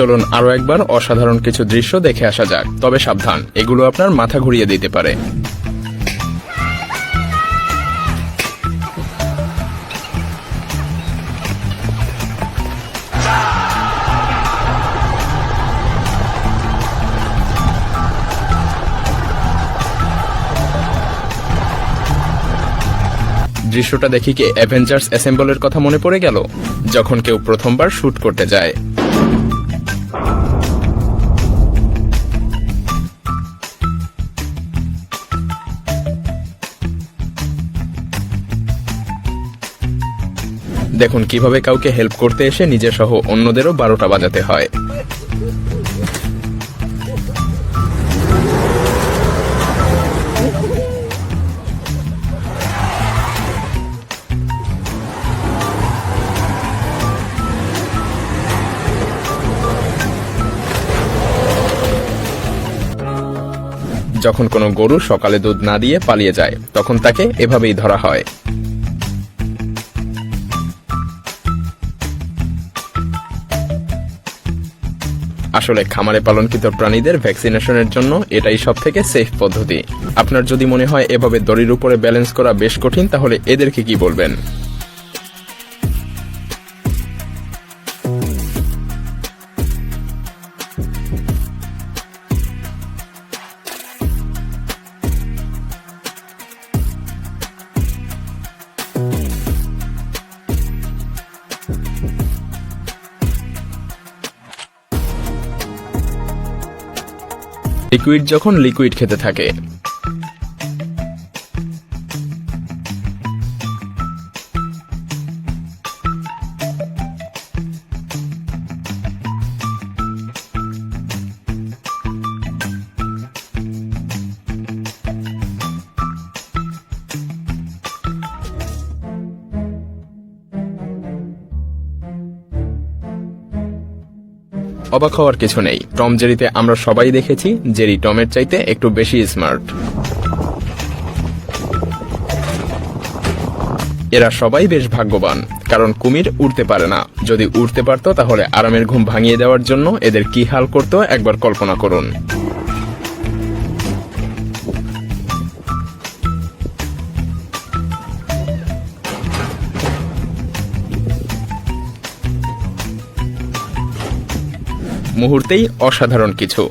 চলুন আরো একবার অসাধারণ কিছু দৃশ্য দেখে আসা যাক, তবে সাবধান, এগুলো আপনার মাথা ঘুরিয়ে দিতে পারে। দৃশ্যটা দেখি কি অ্যাভেঞ্জার্স অ্যাসেম্বলের কথা মনে পড়ে গেল, যখন কেউ প্রথমবার শুট করতে যায়। দেখুন কিভাবে কাউকে হেল্প করতে এসে নিজে সহ অন্যদেরও 12টা বাজাতে হয়। যখন কোনো গরু সকালে দুধ না দিয়ে পালিয়ে যায়, তখন তাকে এভাবেই ধরা হয়। আসলে খামারে পালনকৃত প্রাণীদের ভ্যাকসিনেশনের জন্য এটাই সবথেকে সেফ পদ্ধতি। আপনার যদি মনে হয় এভাবে দড়ির উপরে ব্যালেন্স করা বেশ কঠিন, তাহলে এদেরকে কি বলবেন? লিকুইড যখন লিকুইড খেতে থাকে, অবাক হওয়ার কিছু নেই। টম জেরিতে আমরা সবাই দেখেছি জেরি টমের চাইতে একটু বেশি স্মার্ট। এরা সবাই বেশ ভাগ্যবান, কারণ কুমির উড়তে পারে না। যদি উড়তে পারত তাহলে আরামের ঘুম ভাঙিয়ে দেওয়ার জন্য এদের কি হাল করত একবার কল্পনা করুন। মুহূর্তেই অসাধারণ কিছু।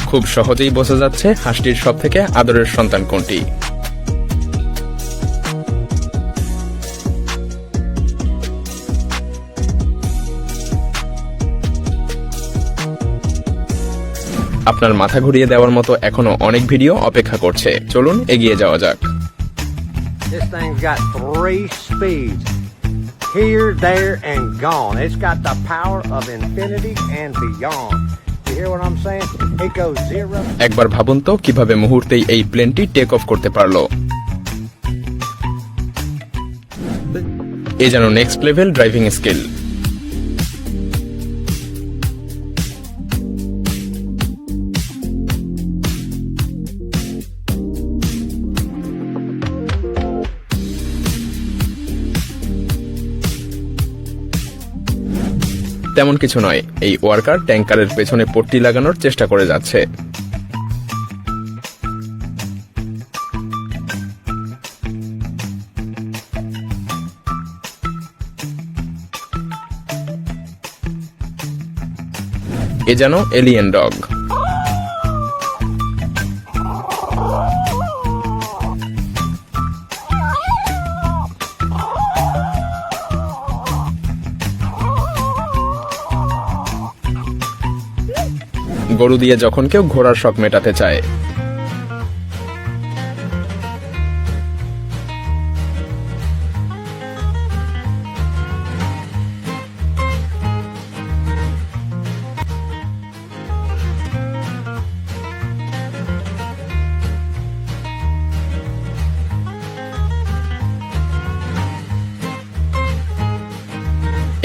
খুব সহজেই বোঝা যাচ্ছে হাঁসটির সবথেকে আদরের সন্তান কোনটি। আপনার মাথা ঘুরিয়ে দেওয়ার মতো এখনো অনেক ভিডিও অপেক্ষা করছে, চলুন এগিয়ে যাওয়া যাক। This thing's got 3 speeds. Here, there, and gone. It's got the power of infinity and beyond. You hear what I'm saying? It goes 0. একবার ভাবুন তো কিভাবে মুহূর্তেই এই প্লেনটি টেক অফ করতে পারলো। এ যেন নেক্সট লেভেল ড্রাইভিং স্কিল। তেমন কিছু নয়, এই ওয়ার্কার ট্যাঙ্কারের পেছনে পট্টি লাগানোর চেষ্টা করে যাচ্ছে। এ যেন এলিয়েন ডগ। গরু দিয়ে যখন কেউ ঘোড়ার শখ মেটাতে চায়,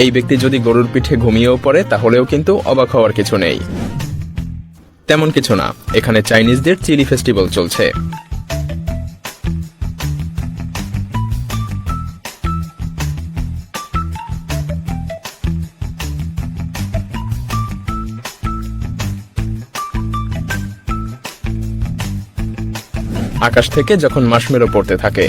এই ব্যক্তি যদি গরুর পিঠে ঘুমিয়েও পড়ে তাহলেও কিন্তু অবাক হওয়ার কিছু নেই। তেমন কিছু না, এখানে চাইনিজদের চিলি ফেস্টিভ্যাল চলছে। আকাশ থেকে যখন মার্শমেলো পড়তে থাকে,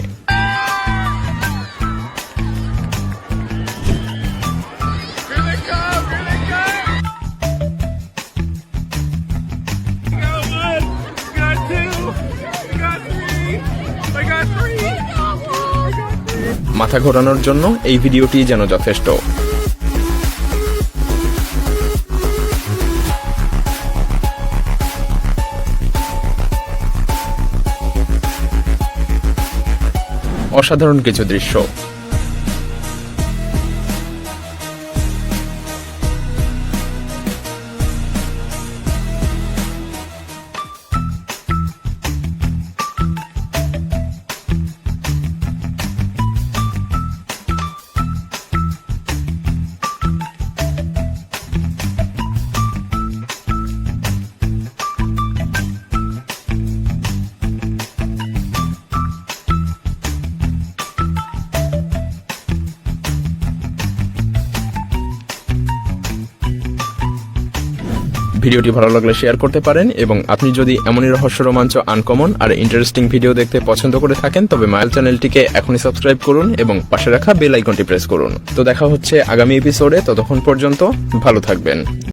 মাথা ঘোরানোর জন্য এই ভিডিওটি যেন যথেষ্ট। অসাধারণ কিছু দৃশ্য। ভিডিওটি ভালো লাগলে শেয়ার করতে পারেন, এবং আপনি যদি এমনই রহস্য, রোমাঞ্চ, আনকমন আর ইন্টারেস্টিং ভিডিও দেখতে পছন্দ করে থাকেন তবে মাইল চ্যানেলটিকে এখনই সাবস্ক্রাইব করুন এবং পাশে রাখা বেল আইকনটি প্রেস করুন। তো দেখা হচ্ছে আগামী এপিসোডে, ততক্ষণ পর্যন্ত ভালো থাকবেন।